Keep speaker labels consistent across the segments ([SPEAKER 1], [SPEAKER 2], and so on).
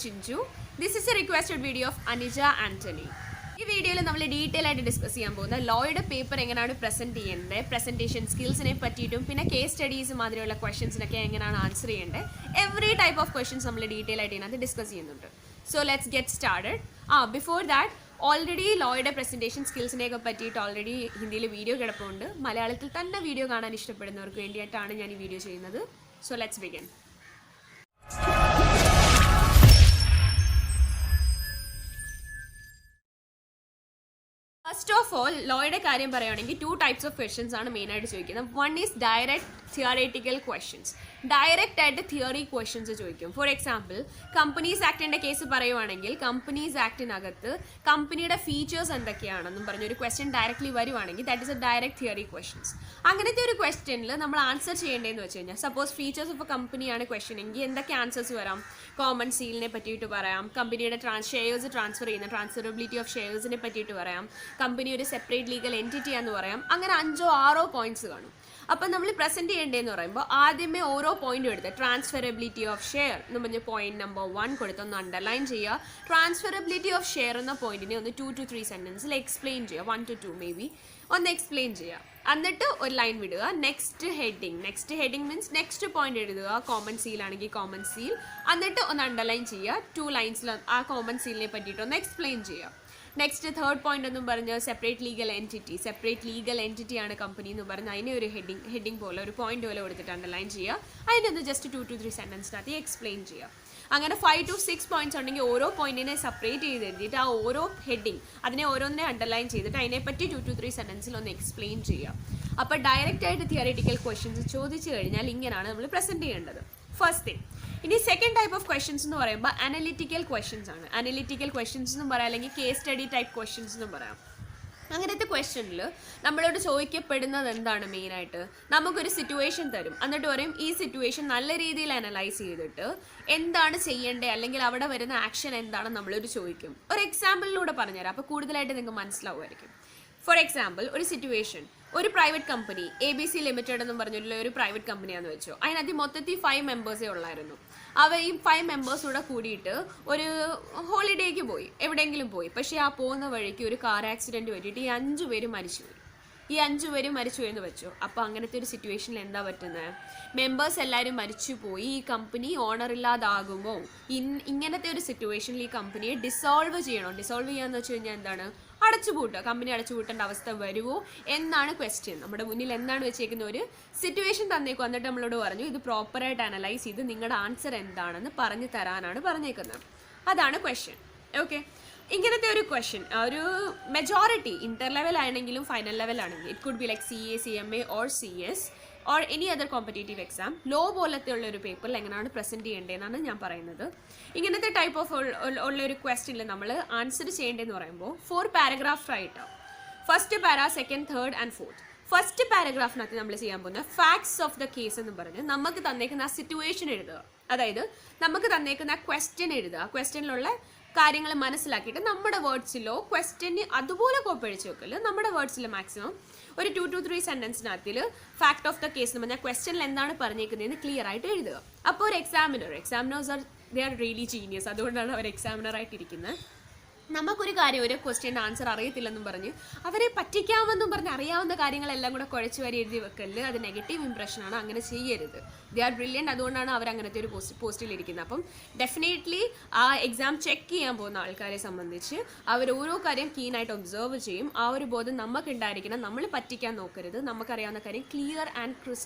[SPEAKER 1] Chinju. This is a requested video of Anija Anthony. ഈ വീഡിയോയിൽ നമ്മൾ ഡീറ്റെയിൽ ആയിട്ട് ഡിസ്കസ് ചെയ്യാൻ പോകുന്ന ലോയുടെ പേപ്പർ എങ്ങനെയാണ് പ്രസന്റ് ചെയ്യേണ്ടത്, പ്രസന്റേഷൻ സ്കിൽസിനെ പറ്റിയിട്ടും പിന്നെ കേസ് സ്റ്റഡീസ് മാതിരിയുള്ള ക്വസ്റ്റ്യൻസിനൊക്കെ എങ്ങനെയാണ് ആൻസർ ചെയ്യേണ്ടത്, എവറി ടൈപ്പ് ഓഫ് ക്വസ്റ്റ്യൻസ് നമ്മൾ ഡീറ്റെയിൽ ആയിട്ട് ഇതിനകത്ത് ഡിസ്കസ് ചെയ്യുന്നുണ്ട്. So let's get started. Before that already ലോയുടെ പ്രസന്റേഷൻ സ്കിൽസിനെയൊക്കെ പറ്റിയിട്ട് ഓൾറെഡി ഹിന്ദിയിൽ വീഡിയോ കിടപ്പുണ്ട്. മലയാളത്തിൽ തന്നെ വീഡിയോ കാണാൻ ഇഷ്ടപ്പെടുന്നവർക്ക് വേണ്ടിയിട്ടാണ് ഞാൻ ഈ വീഡിയോ ചെയ്യുന്നത്. So let's begin. First of all ലോയുടെ കാര്യം പറയുകയാണെങ്കിൽ 2 types of questions ആണ് മെയിനായിട്ട് ചോദിക്കുന്നത്. One is direct theoretical questions. Direct ആയിട്ട് തിയറി ക്വസ്റ്റ്യൻസ് ചോദിക്കും. ഫോർ എക്സാമ്പിൾ കമ്പനീസ് ആക്ടിൻ്റെ കേസ് പറയുവാണെങ്കിൽ കമ്പനീസ് ആക്ടിനകത്ത് കമ്പനിയുടെ ഫീച്ചേഴ്സ് എന്തൊക്കെയാണെന്നും പറഞ്ഞൊരു ക്വസ്റ്റ്യൻ ഡയറക്റ്റ്ലി വരുവാണെങ്കിൽ that is a direct theory questions. അങ്ങനത്തെ ഒരു ക്വസ്റ്റ്യനിൽ നമ്മൾ ആൻസർ ചെയ്യേണ്ടതെന്ന് വെച്ച് കഴിഞ്ഞാൽ സപ്പോസ് ഫീച്ചേഴ്സ് ഓഫ് എ കമ്പനിയാണ് ക്വസ്റ്റ്യൻ എങ്കിൽ എന്തൊക്കെ ആൻസേഴ്സ് വരാം? കോമൺ സീലിനെ പറ്റിയിട്ട് പറയാം, കമ്പനിയുടെ ഷെയർസ് ട്രാൻസ്ഫർ ചെയ്യുന്ന ട്രാൻസ്ഫറബിലിറ്റി ഓഫ് ഷെയർസിനെ പറ്റിയിട്ട് പറയാം, കമ്പനി ഒരു സെപ്പറേറ്റ് ലീഗൽ എൻറ്റിറ്റി ആണെന്ന് പറയാം. അങ്ങനെ 5-6 പോയിന്റ്സ് കാണും. അപ്പം നമ്മൾ പ്രസന്റ് ചെയ്യേണ്ടതെന്ന് പറയുമ്പോൾ ആദ്യമേ ഓരോ പോയിന്റും എടുത്ത് ട്രാൻസ്ഫറബിലിറ്റി ഓഫ് ഷെയർ എന്ന് പറഞ്ഞ് പോയിന്റ് നമ്പർ 1 കൊടുത്തൊന്ന് അണ്ടർലൈൻ ചെയ്യുക. ട്രാൻസ്ഫറബിലിറ്റി ഓഫ് ഷെയർ എന്ന പോയിന്റിനെ ഒന്ന് 2 to 3 സെന്റൻസിൽ എക്സ്പ്ലെയിൻ ചെയ്യുക. 1 to 2 മേ ബി ഒന്ന് എക്സ്പ്ലെയിൻ ചെയ്യുക. എന്നിട്ട് ഒരു ലൈൻ വിടുക. Next heading means next point എഴുതുക. കോമൺ സീൽ ആണെങ്കിൽ കോമൺ സീൽ, എന്നിട്ട് ഒന്ന് അണ്ടർലൈൻ ചെയ്യുക. 2 ലൈൻസിൽ ആ കോമൺ സീലിനെ പറ്റിയിട്ട് ഒന്ന് എക്സ്പ്ലെയിൻ ചെയ്യുക. നെക്സ്റ്റ് തേർഡ് പോയിന്റ് എന്നും പറഞ്ഞ് സെപ്പറേറ്റ് ലീഗൽ എൻറ്റിറ്റി ആണ് കമ്പനി എന്ന് പറഞ്ഞ് അതിനെ ഒരു ഹെഡിങ് പോലെ ഒരു പോയിന്റ് പോലെ കൊടുത്തിട്ട് അണ്ടർലൈൻ ചെയ്യുക. അതിനൊന്ന് ജസ്റ്റ് 2 to 3 സെന്റൻസിനകത്ത് എക്സ്പ്ലെയിൻ ചെയ്യുക. അങ്ങനെ 5 to 6 പോയിന്റ്സ് ഉണ്ടെങ്കിൽ ഓരോ പോയിന്റിനെ സെപ്പറേറ്റ് ചെയ്ത് എഴുതിയിട്ട് ആ ഓരോ ഹെഡിങ് അതിനെ ഓരോന്നിനെ അണ്ടർലൈൻ ചെയ്തിട്ട് അതിനെപ്പറ്റി 2 to 3 സെന്റൻസിൽ ഒന്ന് എക്സ്പ്ലെയിൻ ചെയ്യുക. അപ്പോൾ ഡയറക്റ്റ് ആയിട്ട് തിയററ്റിക്കൽ ക്വസ്റ്റ്യൻസ് ചോദിച്ചു കഴിഞ്ഞാൽ ഇങ്ങനെയാണ് നമ്മൾ പ്രസന്റ് ചെയ്യേണ്ടത്. First thing. ഇനി സെക്കൻഡ് ടൈപ്പ് ഓഫ് ക്വസ്റ്റ്യൻസ് എന്ന് പറയുമ്പോൾ അനലിറ്റിക്കൽ ക്വസ്റ്റ്യൻസ് ആണ്. അനലിറ്റിക്കൽ ക്വസ്റ്റ്യൻസ് എന്നും പറയാം, അല്ലെങ്കിൽ കേസ് സ്റ്റഡി ടൈപ്പ് ക്വസ്റ്റ്യൻസ് എന്നും പറയാം. അങ്ങനത്തെ ക്വസ്റ്റ്യനിൽ നമ്മളോട് ചോദിക്കപ്പെടുന്നത് എന്താണ്? മെയിനായിട്ട് നമുക്കൊരു സിറ്റുവേഷൻ തരും, എന്നിട്ട് പറയും ഈ സിറ്റുവേഷൻ നല്ല രീതിയിൽ അനലൈസ് ചെയ്തിട്ട് എന്താണ് ചെയ്യേണ്ടത് അല്ലെങ്കിൽ അവിടെ വരുന്ന ആക്ഷൻ എന്താണെന്ന് നമ്മളൊരു ചോദിക്കും. ഒരു എക്സാമ്പിളിലൂടെ പറഞ്ഞുതരാം, അപ്പോൾ കൂടുതലായിട്ട് നിങ്ങൾക്ക് മനസ്സിലാവുമായിരിക്കും. ഫോർ എക്സാമ്പിൾ ഒരു സിറ്റുവേഷൻ, ഒരു പ്രൈവറ്റ് കമ്പനി ABC ലിമിറ്റഡ് എന്നും പറഞ്ഞിട്ടുള്ള ഒരു പ്രൈവറ്റ് കമ്പനിയാണെന്ന് വെച്ചോ. അതിനകത്ത് മൊത്തത്തിൽ 5 മെമ്പേഴ്സേ ഉള്ളായിരുന്നു. ഈ 5 മെമ്പേഴ്സൂടെ കൂടിയിട്ട് ഒരു ഹോളിഡേക്ക് പോയി, എവിടെയെങ്കിലും പോയി. പക്ഷേ ആ പോകുന്ന വഴിക്ക് ഒരു കാർ ആക്സിഡൻറ്റ് പറ്റിയിട്ട് ഈ 5 പേര് മരിച്ചുപോയി. ഈ 5 പേരും മരിച്ചു എന്ന് വെച്ചോ. അപ്പോൾ അങ്ങനത്തെ ഒരു സിറ്റുവേഷനിൽ എന്താ പറ്റുന്നത്? മെമ്പേഴ്സ് എല്ലാവരും മരിച്ചുപോയി, ഈ കമ്പനി ഓണറില്ലാതാകുമ്പോൾ ഇങ്ങനത്തെ ഒരു സിറ്റുവേഷനിൽ ഈ കമ്പനിയെ ഡിസോൾവ് ചെയ്യണം. ഡിസോൾവ് ചെയ്യാന്ന് വെച്ച് കഴിഞ്ഞാൽ എന്താണ്? അടച്ചുപൂട്ടുക. കമ്പനി അടച്ചുപൂട്ടേണ്ട അവസ്ഥ വരുമോ എന്നാണ് ക്വസ്റ്റ്യൻ. നമ്മുടെ മുന്നിൽ എന്താണ് വെച്ചേക്കുന്ന ഒരു സിറ്റുവേഷൻ തന്നേക്കും. എന്നിട്ട് നമ്മളോട് പറഞ്ഞു ഇത് പ്രോപ്പറായിട്ട് അനലൈസ് ചെയ്ത് നിങ്ങളുടെ ആൻസർ എന്താണെന്ന് പറഞ്ഞു തരാനാണ് പറഞ്ഞേക്കുന്നത്. അതാണ് ക്വസ്റ്റ്യൻ. ഓക്കെ, ഇങ്ങനത്തെ ഒരു ക്വസ്റ്റ്യൻ ഒരു മെജോറിറ്റി ഇന്റർ ലെവൽ ആണെങ്കിലും ഫൈനൽ ലെവൽ ആണെങ്കിലും it could be like CA, CMA or CS or any other competitive exam, law പോലത്തെ ഉള്ള ഒരു പേപ്പറിൽ എങ്ങനെയാണ് പ്രസന്റ് ചെയ്യേണ്ടതെന്നാണ് ഞാൻ പറയുന്നത്. ഇങ്ങനത്തെ ടൈപ്പ് ഓഫ് ഉള്ള ഒരു ക്വസ്റ്റ്യനിൽ നമ്മൾ ആൻസർ ചെയ്യേണ്ടതെന്ന് പറയുമ്പോൾ 4 പാരഗ്രാഫ് ആയിട്ടാണ്. First para, second, third and fourth. First പാരഗ്രാഫിനകത്ത് നമ്മൾ ചെയ്യാൻ പോകുന്ന ഫാക്ട്സ് ഓഫ് ദ കേസ് എന്ന് പറഞ്ഞ് നമുക്ക് തന്നേക്കുന്ന ആ സിറ്റുവേഷൻ എഴുതുക. അതായത് നമുക്ക് തന്നേക്കുന്ന ക്വസ്റ്റ്യൻ എഴുതുക. ക്വസ്റ്റ്യനിലുള്ള കാര്യങ്ങൾ മനസ്സിലാക്കിയിട്ട് നമ്മുടെ വേർഡ്സിലോ ക്വസ്റ്റ്യന് അതുപോലെ കോപ്പടിച്ച് വെക്കല്. നമ്മുടെ വേർഡ്സിൽ മാക്സിമം ഒരു 2 to 3 സെന്റൻസിനകത്തിൽ ഫാക്ട് ഓഫ് ദ കേസ് എന്ന് പറഞ്ഞാൽ ക്വസ്റ്റ്യനിൽ എന്താണ് പറഞ്ഞേക്കുന്നതെന്ന് ക്ലിയർ ആയിട്ട് എഴുതുക. അപ്പോൾ ഒരു examiners they are really genius. അതുകൊണ്ടാണ് അവർ എക്സാമിനറായിട്ടിരിക്കുന്നത്. നമുക്കൊരു കാര്യം ഒരു ക്വസ്റ്റ്യൻ്റെ ആൻസർ അറിയത്തില്ലെന്നും പറഞ്ഞ് അവരെ പറ്റിക്കാമെന്നും പറഞ്ഞ് അറിയാവുന്ന കാര്യങ്ങളെല്ലാം കൂടെ കുഴച്ച് വരി എഴുതി വെക്കല്. അത് നെഗറ്റീവ് ഇംപ്രഷനാണ്. അങ്ങനെ ചെയ്യരുത്. They are brilliant. അതുകൊണ്ടാണ് അവർ അങ്ങനത്തെ ഒരു പോസ്റ്റിലിരിക്കുന്നത്. അപ്പം ഡെഫിനറ്റ്ലി ആ എക്സാം ചെക്ക് ചെയ്യാൻ പോകുന്ന ആൾക്കാരെ സംബന്ധിച്ച് അവർ ഓരോ കാര്യം കീനായിട്ട് ഒബ്സർവ് ചെയ്യും. ആ ഒരു ബോധം നമുക്കുണ്ടായിരിക്കണം. നമ്മൾ പറ്റിക്കാൻ നോക്കരുത്. നമുക്കറിയാവുന്ന കാര്യം ക്ലിയർ ആൻഡ്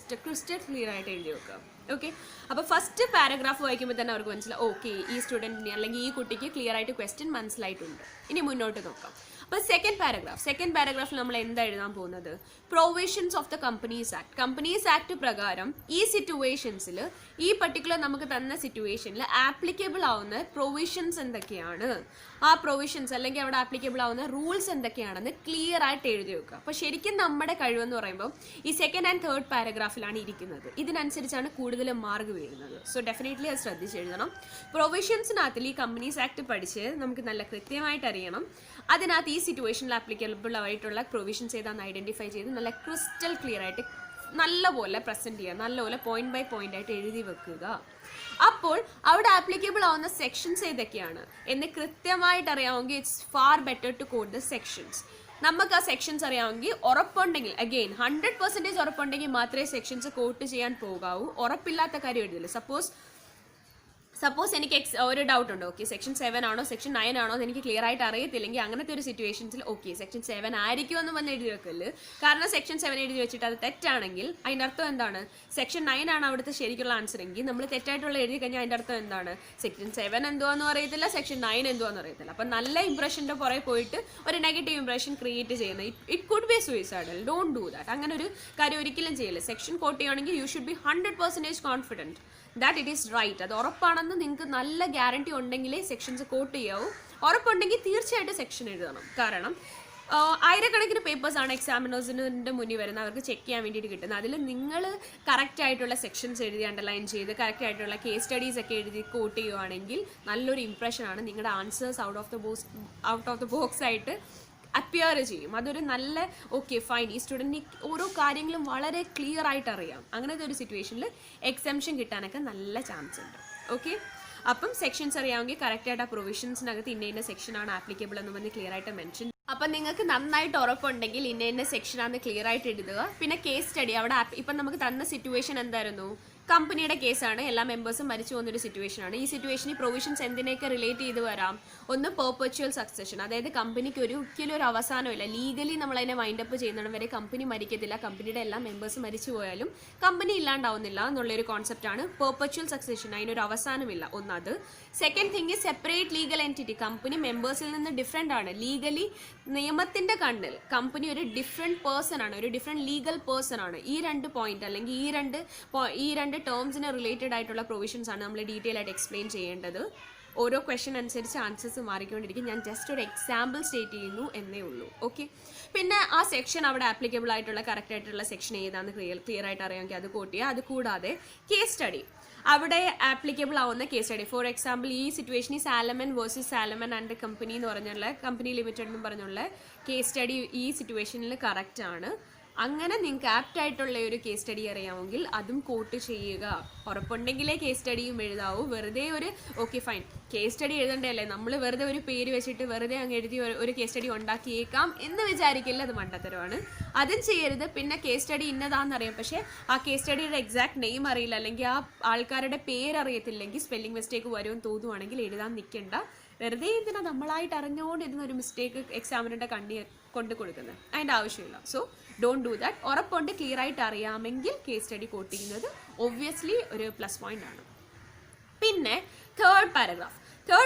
[SPEAKER 1] ക്രിസ്റ്റൽ ക്ലിയർ ആയിട്ട് എഴുതി വെക്കുക. ഓക്കെ, അപ്പോൾ ഫസ്റ്റ് പാരഗ്രാഫ് വായിക്കുമ്പോൾ തന്നെ അവർക്ക് മനസ്സിലാവും ഓക്കെ ഈ സ്റ്റുഡൻറ്റിന് അല്ലെങ്കിൽ ഈ കുട്ടിക്ക് ക്ലിയർ ആയിട്ട് ക്വസ്റ്റ്യൻ മനസ്സിലായിട്ടുണ്ട്. ഇനി മുന്നോട്ട് നോക്കാം. അപ്പോൾ സെക്കൻഡ് പാരഗ്രാഫിൽ നമ്മൾ എന്താ എഴുതാൻ പോകുന്നത്? Provisions of the companies act പ്രകാരം ഈ സിറ്റുവേഷൻസിൽ ഈ പർട്ടിക്കുലർ നമുക്ക് തന്ന സിറ്റുവേഷനിൽ ആപ്ലിക്കബിൾ ആവുന്ന പ്രൊവിഷൻസ് എന്തൊക്കെയാണ്, ആ പ്രൊവിഷൻസ് അല്ലെങ്കിൽ അവിടെ ആപ്ലിക്കബിൾ ആവുന്ന റൂൾസ് എന്തൊക്കെയാണെന്ന് ക്ലിയർ ആയിട്ട് എഴുതി വെക്കുക. അപ്പോൾ ശരിക്കും നമ്മുടെ കഴിവെന്ന് പറയുമ്പോൾ ഈ സെക്കൻഡ് ആൻഡ് തേർഡ് പാരഗ്രാഫിലാണ് ഇരിക്കുന്നത്. ഇതിനനുസരിച്ചാണ് കൂടുതൽ മാർക്ക് വീഴുന്നത്. സോ ഡെഫിനറ്റ്ലി അത് ശ്രദ്ധിച്ചെഴുതണം. പ്രൊവിഷൻസിനകത്തിൽ ഈ കമ്പനീസ് ആക്ട് പഠിച്ച് നമുക്ക് നല്ല കൃത്യമായിട്ട് അറിയണം. അതിനകത്ത് ഈ സിറ്റുവേഷനിൽ ആപ്ലിക്കബിൾ ആയിട്ടുള്ള പ്രൊവിഷൻസ് ഏതാണെന്ന് ഐഡന്റിഫൈ ചെയ്ത് നല്ല ക്രിസ്റ്റൽ ക്ലിയർ ആയിട്ട് നല്ലപോലെ പ്രസൻറ്റ് ചെയ്യുക, നല്ലപോലെ പോയിന്റ് ബൈ പോയിന്റ് ആയിട്ട് എഴുതി വെക്കുക. അപ്പോൾ അവിടെ ആപ്ലിക്കബിൾ ആവുന്ന സെക്ഷൻസ് ഏതൊക്കെയാണ് എന്ന് കൃത്യമായിട്ട് അറിയാമെങ്കിൽ it's far better to code the sections. നമുക്ക് ആ സെക്ഷൻസ് അറിയാമെങ്കിൽ ഉറപ്പുണ്ടെങ്കിൽ, അഗെയിൻ 100% ഉറപ്പുണ്ടെങ്കിൽ മാത്രമേ സെക്ഷൻസ് കോട്ട് ചെയ്യാൻ പോകാവൂ. ഉറപ്പില്ലാത്ത കാര്യം എഴുതില്ല. സപ്പോസ് എനിക്ക് ഒരു ഡൗട്ട് ഉണ്ട്, ഓക്കെ സെക്ഷൻ 7 ആണോ സെക്ഷൻ 9 ആണോ എന്ന് എനിക്ക് ക്ലിയർ ആയിട്ട് അറിയത്തില്ലെങ്കിൽ അങ്ങനത്തെ ഒരു സിറ്റുവേഷൻസിൽ ഓക്കെ സെക്ഷൻ 7 ആയിരിക്കും എന്ന് വന്ന് എഴുതി വെക്കല്. കാരണം സെക്ഷൻ 7 എഴുതി വെച്ചിട്ട് അത് തെറ്റാണെങ്കിൽ അതിൻ്റെ അർത്ഥം എന്താണ്? സെക്ഷൻ 9 ആണ് അവിടുത്തെ ശരിക്കുള്ള ആൻസർ എങ്കിൽ നമ്മൾ തെറ്റായിട്ടുള്ള എഴുതി കഴിഞ്ഞാൽ അതിൻ്റെ അർത്ഥം എന്താണ്? സെക്ഷൻ 7 എന്തുവാന്നും അറിയത്തില്ല, സെക്ഷൻ 9 എന്തുവാന്നും അറിയത്തില്ല. അപ്പം നല്ല ഇംപ്രഷൻ്റെ പുറകെ പോയിട്ട് ഒരു നെഗറ്റീവ് ഇംപ്രഷൻ ക്രിയേറ്റ് ചെയ്യുന്നത് it could be suicidal. Don't do that. അങ്ങനെ ഒരു കാര്യം ഒരിക്കലും ചെയ്യില്ല. സെക്ഷൻ കോട്ട് ചെയ്യുകയാണെങ്കിൽ you should be 100% confident that it is right. അത് ഉറപ്പാണെന്ന് നിങ്ങൾക്ക് നല്ല ഗ്യാരണ്ടി ഉണ്ടെങ്കിലേ സെക്ഷൻസ് കോട്ട് ചെയ്യാവൂ. ഉറപ്പുണ്ടെങ്കിൽ തീർച്ചയായിട്ടും സെക്ഷൻ എഴുതണം. കാരണം ആയിരക്കണക്കിന് പേപ്പേഴ്സാണ് എക്സാമിനേഴ്സിൻ്റെ മുന്നിൽ വരുന്നത്, അവർക്ക് ചെക്ക് ചെയ്യാൻ വേണ്ടിയിട്ട് കിട്ടുന്നത്. അതിൽ നിങ്ങൾ കറക്റ്റ് ആയിട്ടുള്ള സെക്ഷൻസ് എഴുതി അണ്ടർലൈൻ ചെയ്ത് കറക്റ്റ് ആയിട്ടുള്ള കേസ് സ്റ്റഡീസ് ഒക്കെ എഴുതി കോട്ട് ചെയ്യുവാണെങ്കിൽ നല്ലൊരു ഇംപ്രഷനാണ്. നിങ്ങളുടെ answers out of the box ആയിട്ട് അപ്പിയർ ചെയ്യും. അതൊരു നല്ല ഓക്കെ ഫൈൻ, ഈ സ്റ്റുഡൻറ്റിന് ഓരോ കാര്യങ്ങളും വളരെ ക്ലിയർ ആയിട്ട് അറിയാം. അങ്ങനത്തെ ഒരു സിറ്റുവേഷനിൽ എക്സംഷൻ കിട്ടാനൊക്കെ നല്ല ചാൻസ് ഉണ്ട്. ഓക്കെ, അപ്പം സെക്ഷൻസ് അറിയാമെങ്കിൽ കറക്റ്റായിട്ട് ആ പ്രൊവിഷൻസിനകത്ത് ഇന്ന സെക്ഷനാണ് ആപ്ലിക്കബിൾ എന്ന് പറഞ്ഞ് ക്ലിയർ ആയിട്ട് മെൻഷൻ. അപ്പം നിങ്ങൾക്ക് നന്നായിട്ട് ഉറപ്പുണ്ടെങ്കിൽ ഇന്ന സെക്ഷനാണ് ക്ലിയർ ആയിട്ട് എഴുതുക. പിന്നെ കേസ് സ്റ്റഡി അവിടെ ഇപ്പം നമുക്ക് തന്ന സിറ്റുവേഷൻ എന്തായിരുന്നു? കമ്പനിയുടെ കേസാണ്, എല്ലാ മെമ്പേഴ്സും മരിച്ചു പോകുന്നൊരു സിറ്റുവേഷനാണ്. ഈ സിറ്റുവേഷനിൽ പ്രൊവിഷൻസ് എന്തിനൊക്കെ റിലേറ്റ് ചെയ്ത് വരാം? ഒന്ന് പെർപെച്വൽ സക്സഷൻ, അതായത് കമ്പനിക്ക് ഒരിക്കലും ഒരു അവസാനമില്ല. ലീഗലി നമ്മളതിനെ വൈൻഡപ്പ് ചെയ്യുന്നിടം വരെ കമ്പനി മരിക്കത്തില്ല. കമ്പനിയുടെ എല്ലാ മെമ്പേഴ്സും മരിച്ചു പോയാലും കമ്പനി ഇല്ലാണ്ടാവുന്നില്ല എന്നുള്ളൊരു കോൺസെപ്റ്റാണ് പെർപെച്വൽ സക്സഷൻ. അതിനൊരു അവസാനമില്ല. ഒന്നത്. Second thing is separate legal entity. Company മെമ്പേഴ്സിൽ നിന്ന് ഡിഫറെൻ്റ് ആണ്. ലീഗലി നിയമത്തിൻ്റെ കണ്ണിൽ കമ്പനി ഒരു ഡിഫറെൻറ്റ് പേഴ്സൺ ആണ്, ഒരു ഡിഫറെൻറ്റ് ലീഗൽ പേഴ്സൺ ആണ്. ഈ രണ്ട് പോയിന്റ് അല്ലെങ്കിൽ ഈ രണ്ട് ടേംസിന് റിലേറ്റഡ് ആയിട്ടുള്ള പ്രൊവിഷൻസ് ആണ് നമ്മൾ ഡീറ്റെയിൽ ആയിട്ട് എക്സ്പ്ലെയിൻ ചെയ്യേണ്ടത്. ഓരോ ക്വസ്റ്റ്യൻ അനുസരിച്ച് ആൻസേഴ്സ് മാറിക്കൊണ്ടിരിക്കും. ഞാൻ ജസ്റ്റ് ഒരു എക്സാമ്പിൾ സ്റ്റേറ്റ് ചെയ്യുന്നു എന്നേ ഉള്ളൂ. ഓക്കെ, പിന്നെ ആ സെക്ഷൻ അവിടെ ആപ്ലിക്കബിൾ ആയിട്ടുള്ള കറക്റ്റ് ആയിട്ടുള്ള സെക്ഷൻ ഏതാണെന്ന് ക്ലിയർ ആയിട്ട് അറിയാമെങ്കിൽ അത് കോട്ട് ചെയ്യുക. അത് കൂടാതെ കേസ് സ്റ്റഡി, അവിടെ ആപ്ലിക്കബിൾ ആവുന്ന കേസ് സ്റ്റഡി. ഫോർ എക്സാമ്പിൾ ഈ സിറ്റുവേഷനിൽ സാലമൻ വേഴ്സസ് സാലമൻ ആൻഡ് കമ്പനി എന്ന് പറഞ്ഞുള്ള കമ്പനി ലിമിറ്റഡ് എന്ന് പറഞ്ഞുള്ള കേസ് സ്റ്റഡി ഈ സിറ്റുവേഷനിൽ കറക്റ്റ് ആണ്. അങ്ങനെ നിങ്ങൾക്ക് ആപ്റ്റ് ആയിട്ടുള്ള ഒരു കേസ് സ്റ്റഡി അറിയാമെങ്കിൽ അതും കോട്ട് ചെയ്യുക. ഉറപ്പുണ്ടെങ്കിലേ കേസ് സ്റ്റഡിയും എഴുതാവൂ. വെറുതെ ഒരു ഓക്കെ ഫൈൻ കേസ് സ്റ്റഡി എഴുതണ്ടല്ലേ, നമ്മൾ വെറുതെ ഒരു പേര് വെച്ചിട്ട് വെറുതെ അങ്ങ് എഴുതി ഒരു കേസ് സ്റ്റഡി ഉണ്ടാക്കിയേക്കാം എന്ന് വിചാരിക്കില്ല, അത് മണ്ടത്തരമാണ്. അതും ചെയ്യരുത്. പിന്നെ കേസ് സ്റ്റഡി ഇന്നതാണെന്നറിയാം, പക്ഷേ ആ കേസ് സ്റ്റഡിയുടെ എക്സാക്ട് നെയിം അറിയില്ല, അല്ലെങ്കിൽ ആ ആൾക്കാരുടെ പേരറിയത്തില്ലെങ്കിൽ സ്പെല്ലിംഗ് മിസ്റ്റേക്ക് വരുമെന്ന് തോന്നുവാണെങ്കിൽ എഴുതാൻ നിൽക്കണ്ട. വെറുതെ ഇതിനെ നമ്മളായിട്ട് അറിഞ്ഞുകൊണ്ട് ഇതിനൊരു മിസ്റ്റേക്ക് എക്സാമിനറുടെ കണ്ണി കൊണ്ട് കൊടുക്കുന്നത് അതിൻ്റെ ആവശ്യമില്ല. So don't do that. ഉറപ്പുണ്ട് ക്ലിയർ ആയിട്ട് അറിയാമെങ്കിൽ കേസ് സ്റ്റഡി കോട്ട് ചെയ്യുന്നത് ഒബ്വിയസ്ലി ഒരു പ്ലസ് പോയിന്റ് ആണ്. പിന്നെ തേർഡ്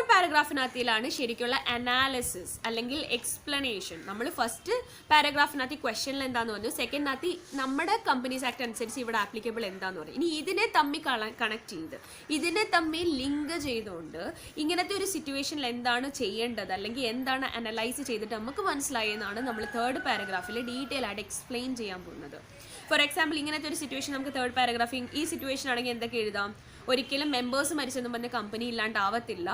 [SPEAKER 1] പാരഗ്രാഫിനകത്തിലാണ് ശരിക്കുള്ള അനാലിസിസ് അല്ലെങ്കിൽ എക്സ്പ്ലനേഷൻ. നമ്മൾ ഫസ്റ്റ് പാരഗ്രാഫിനകത്ത് ക്വസ്റ്റ്യനിൽ എന്താന്ന് പറഞ്ഞു, സെക്കൻഡിനകത്ത് നമ്മുടെ കമ്പനീസ് ആക്ട് അനുസരിച്ച് ഇവിടെ ആപ്ലിക്കബിൾ എന്താന്ന് പറഞ്ഞു. ഇനി ഇതിനെ തമ്മിൽ കണക്ട് ചെയ്ത് ഇതിനെ തമ്മിൽ ലിങ്ക് ചെയ്തുകൊണ്ട് ഇങ്ങനത്തെ ഒരു സിറ്റുവേഷനിൽ എന്താണ് ചെയ്യേണ്ടത് അല്ലെങ്കിൽ എന്താണ് അനലൈസ് ചെയ്തിട്ട് നമുക്ക് മനസ്സിലായെന്നാണ് നമ്മൾ തേർഡ് പാരഗ്രാഫിൽ ഡീറ്റെയിൽ ആയിട്ട് എക്സ്പ്ലെയിൻ ചെയ്യാൻ പോകുന്നത്. ഫോർ എക്സാമ്പിൾ ഇങ്ങനത്തെ ഒരു സിറ്റുവേഷൻ നമുക്ക് തേർഡ് പാരഗ്രാഫിൽ ഈ സിറ്റുവേഷൻ ആണെങ്കിൽ എന്തൊക്കെ എഴുതാം? ഒരിക്കലും മെമ്പേഴ്സ് മരിച്ചെന്ന് പറഞ്ഞ കമ്പനി ഇല്ലാണ്ടാവത്തില്ല.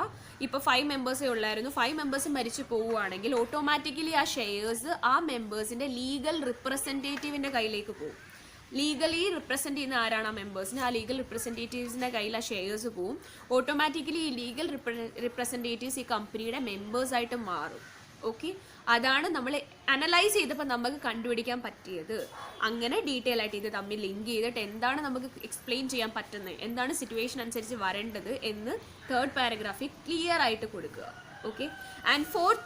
[SPEAKER 1] ഇപ്പോൾ 5 മെമ്പേഴ്സേ ഉള്ളായിരുന്നു. 5 മെമ്പേഴ്സ് മരിച്ചു പോവുകയാണെങ്കിൽ ഓട്ടോമാറ്റിക്കലി ആ ഷെയർസ് ആ മെമ്പേഴ്സിൻ്റെ ലീഗൽ റിപ്രസെൻറ്റേറ്റീവിൻ്റെ കയ്യിലേക്ക് പോകും. ലീഗലി റിപ്രസെൻറ്റ് ചെയ്യുന്ന ആരാണ് ആ മെമ്പേഴ്സിന്, ആ ലീഗൽ റിപ്രസെൻറ്റേറ്റീവ്സിൻ്റെ കയ്യിൽ ആ ഷെയർസ് പോവും. ഓട്ടോമാറ്റിക്കലി ഈ ലീഗൽ റിപ്രസെൻറ്റേറ്റീവ്സ് ഈ കമ്പനിയുടെ മെമ്പേഴ്സായിട്ട് മാറും. ഓക്കെ, അതാണ് നമ്മൾ അനലൈസ് ചെയ്തപ്പോൾ നമുക്ക് കണ്ടുപിടിക്കാൻ പറ്റിയത്. അങ്ങനെ ഡീറ്റെയിൽ ആയിട്ട് ഇത് തമ്മിൽ ലിങ്ക് ചെയ്തിട്ട് എന്താണ് നമുക്ക് എക്സ്പ്ലെയിൻ ചെയ്യാൻ പറ്റുന്നത്, എന്താണ് സിറ്റുവേഷൻ അനുസരിച്ച് വരേണ്ടത് എന്ന് തേർഡ് പാരഗ്രാഫിൽ ക്ലിയർ ആയിട്ട് കൊടുക്കുക. ഓക്കെ, ആൻഡ് ഫോർത്ത്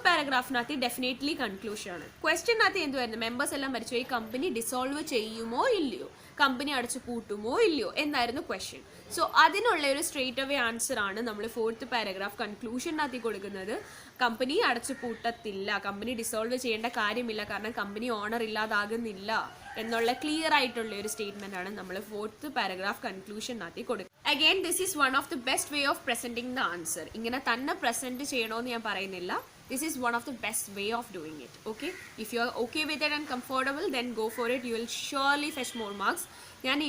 [SPEAKER 1] പാരഗ്രാഫിനകത്ത് ഡെഫിനറ്റ്ലി കൺക്ലൂഷനാണ്. ക്വസ്റ്റ്യനകത്ത് എന്തുവായിരുന്നു? മെമ്പേഴ്സ് എല്ലാം മരിച്ചു, ഈ കമ്പനി ഡിസോൾവ് ചെയ്യുമോ ഇല്ലയോ, കമ്പനി അടച്ചു പൂട്ടുമോ ഇല്ലയോ എന്നായിരുന്നു ക്വസ്റ്റ്യൻ. സോ അതിനുള്ള ഒരു സ്ട്രെയിറ്റ് അവേ ആൻസർ ആണ് നമ്മൾ ഫോർത്ത് പാരഗ്രാഫ് കൺക്ലൂഷനകത്ത് കൊടുക്കുന്നത്. കമ്പനി അടച്ചു പൂട്ടത്തില്ല, കമ്പനി ഡിസോൾവ് ചെയ്യേണ്ട കാര്യമില്ല, കാരണം കമ്പനി ഓണർ ഇല്ലാതാകുന്നില്ല എന്നുള്ള ക്ലിയർ ആയിട്ടുള്ള ഒരു സ്റ്റേറ്റ്മെന്റ് ആണ് നമ്മൾ ഫോർത്ത് പാരഗ്രാഫ് കൺക്ലൂഷനകത്ത് കൊടുക്കുക. Again this is one of the best way of presenting the answer. ഇങ്ങനെ തന്നെ പ്രസന്റ് ചെയ്യണമെന്ന് ഞാൻ പറയുന്നില്ല. This is one of the best way of doing it. Okay, if you are okay with it and comfortable, then go for it. You will surely fetch more marks. ഞാൻ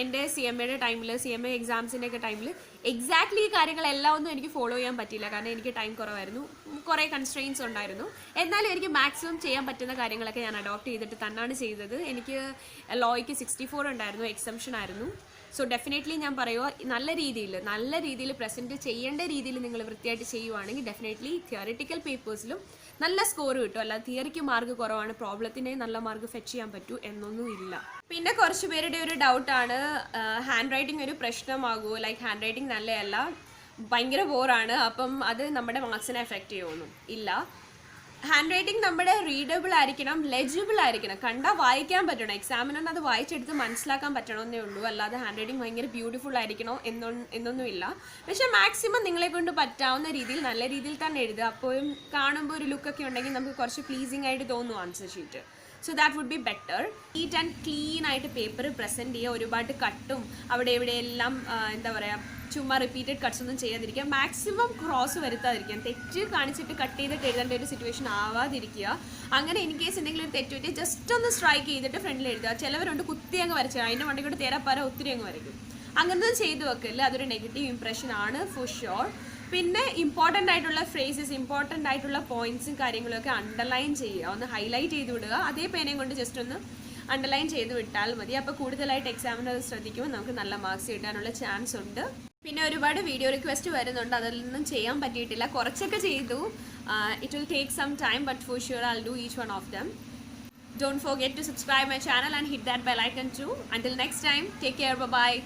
[SPEAKER 1] എൻ്റെ CMA ടൈമിൽ CMA എക്സാംസിൻ്റെ ഒക്കെ ടൈമിൽ exactly ഈ കാര്യങ്ങളെല്ലാം ഒന്നും എനിക്ക് follow ചെയ്യാൻ പറ്റിയില്ല, കാരണം എനിക്ക് ടൈം കുറവായിരുന്നു, കുറേ കൺസ്ട്രെയിൻസ് ഉണ്ടായിരുന്നു. എന്നാലും എനിക്ക് മാക്സിമം ചെയ്യാൻ പറ്റുന്ന കാര്യങ്ങളൊക്കെ ഞാൻ അഡോപ്റ്റ് ചെയ്തിട്ട് തന്നെയാണ് ചെയ്തത്. എനിക്ക് ലോയ്ക്ക് 64 ഉണ്ടായിരുന്നു, എക്സംഷൻ ആയിരുന്നു. സോ ഡെഫിനറ്റ്ലി ഞാൻ പറയുക, നല്ല രീതിയിൽ പ്രസൻറ്റ് ചെയ്യേണ്ട രീതിയിൽ നിങ്ങൾ വൃത്തിയായിട്ട് ചെയ്യുവാണെങ്കിൽ ഡെഫിനറ്റ്ലി തിയറിറ്റിക്കൽ പേപ്പേഴ്സിലും നല്ല സ്കോർ കിട്ടും. അല്ലാതെ തിയറിക്ക് മാർക്ക് കുറവാണ്, പ്രോബ്ലത്തിനെ നല്ല മാർക്ക് ഫെച്ച് ചെയ്യാൻ പറ്റൂ എന്നൊന്നും ഇല്ല. പിന്നെ കുറച്ച് പേരുടെ ഒരു ഡൗട്ടാണ്, ഹാൻഡ് റൈറ്റിംഗ് ഒരു പ്രശ്നമാകുമോ, ലൈക്ക് ഹാൻഡ് റൈറ്റിംഗ് നല്ലതല്ല, ഭയങ്കര ബോറാണ്, അപ്പം അത് നമ്മുടെ മാർക്സിനെ എഫക്റ്റ് ചെയ്യുമോ? ഇല്ല. ഹാൻഡ് റൈറ്റിംഗ് നമ്മുടെ റീഡബിൾ ആയിരിക്കണം, ലെജിബിൾ ആയിരിക്കണം, കണ്ടാൽ വായിക്കാൻ പറ്റണം, എക്സാമിനറിന് അത് വായിച്ചെടുത്ത് മനസ്സിലാക്കാൻ പറ്റണമെന്നേ ഉള്ളൂ. അല്ലാതെ ഹാൻഡ് റൈറ്റിംഗ് ഭയങ്കര ബ്യൂട്ടിഫുൾ ആയിരിക്കണോ എന്നൊന്നുമില്ല. പക്ഷേ മാക്സിമം നിങ്ങളെ കൊണ്ട് പറ്റാവുന്ന രീതിയിൽ നല്ല രീതിയിൽ തന്നെ എഴുതുക. അപ്പോഴും കാണുമ്പോൾ ഒരു ലുക്കൊക്കെ ഉണ്ടെങ്കിൽ നമുക്ക് കുറച്ച് പ്ലീസിങ് ആയിട്ട് തോന്നും answer sheet. So that would be better. Neat and clean ആയിട്ട് പേപ്പർ പ്രസൻറ്റ് ചെയ്യുക, ഒരുപാട് കട്ടും അവിടെ എവിടെയെല്ലാം എന്താ പറയുക, ചുമ്മാ റിപ്പീറ്റഡ് കട്ട്സ് ഒന്നും ചെയ്യാതിരിക്കുക, മാക്സിമം ക്രോസ് വരുത്താതിരിക്കുക, തെറ്റ് കാണിച്ചിട്ട് കട്ട് ചെയ്തിട്ട് എഴുതേണ്ട ഒരു സിറ്റുവേഷൻ ആവാതിരിക്കുക. അങ്ങനെ ഇൻ കേസ് എന്തെങ്കിലും ഒരു തെറ്റ് പറ്റി ജസ്റ്റ് ഒന്ന് സ്ട്രൈക്ക് ചെയ്തിട്ട് ഫ്രണ്ടിൽ എഴുതുക. ചിലവരുണ്ട് കുത്തി അങ്ങ് വരച്ച് അതിൻ്റെ വണ്ടി കൂടെ തേരാപ്പാര ഒത്തിരി അങ്ങ് വരയ്ക്കും. അങ്ങനത്തെ ചെയ്തു വെക്കില്ല, അതൊരു നെഗറ്റീവ് ഇംപ്രഷൻ ആണ് ഫോർ ഷുവർ. പിന്നെ ഇമ്പോർട്ടൻ്റ് ആയിട്ടുള്ള ഫ്രേസസ്, ഇമ്പോർട്ടൻ്റ് ആയിട്ടുള്ള പോയിന്റ്സും കാര്യങ്ങളൊക്കെ അണ്ടർലൈൻ ചെയ്യുക, ഒന്ന് ഹൈലൈറ്റ് ചെയ്ത് വിടുക. അതേ പേനയും കൊണ്ട് ജസ്റ്റ് ഒന്ന് അണ്ടർലൈൻ ചെയ്ത് വിട്ടാൽ മതി. അപ്പോൾ കൂടുതലായിട്ട് എക്സാമിനർ ശ്രദ്ധിക്കുമ്പോൾ നമുക്ക് നല്ല മാർക്സ് കിട്ടാനുള്ള ചാൻസ് ഉണ്ട്. പിന്നെ ഒരുപാട് വീഡിയോ റിക്വസ്റ്റ് വരുന്നുണ്ട്, അതൊന്നും ചെയ്യാൻ പറ്റിയിട്ടില്ല, കുറച്ചൊക്കെ ചെയ്തു. It will take some time, but for sure I will do each one of them. Don't forget to subscribe my channel and hit that bell icon too. Until next time, take care, bye bye.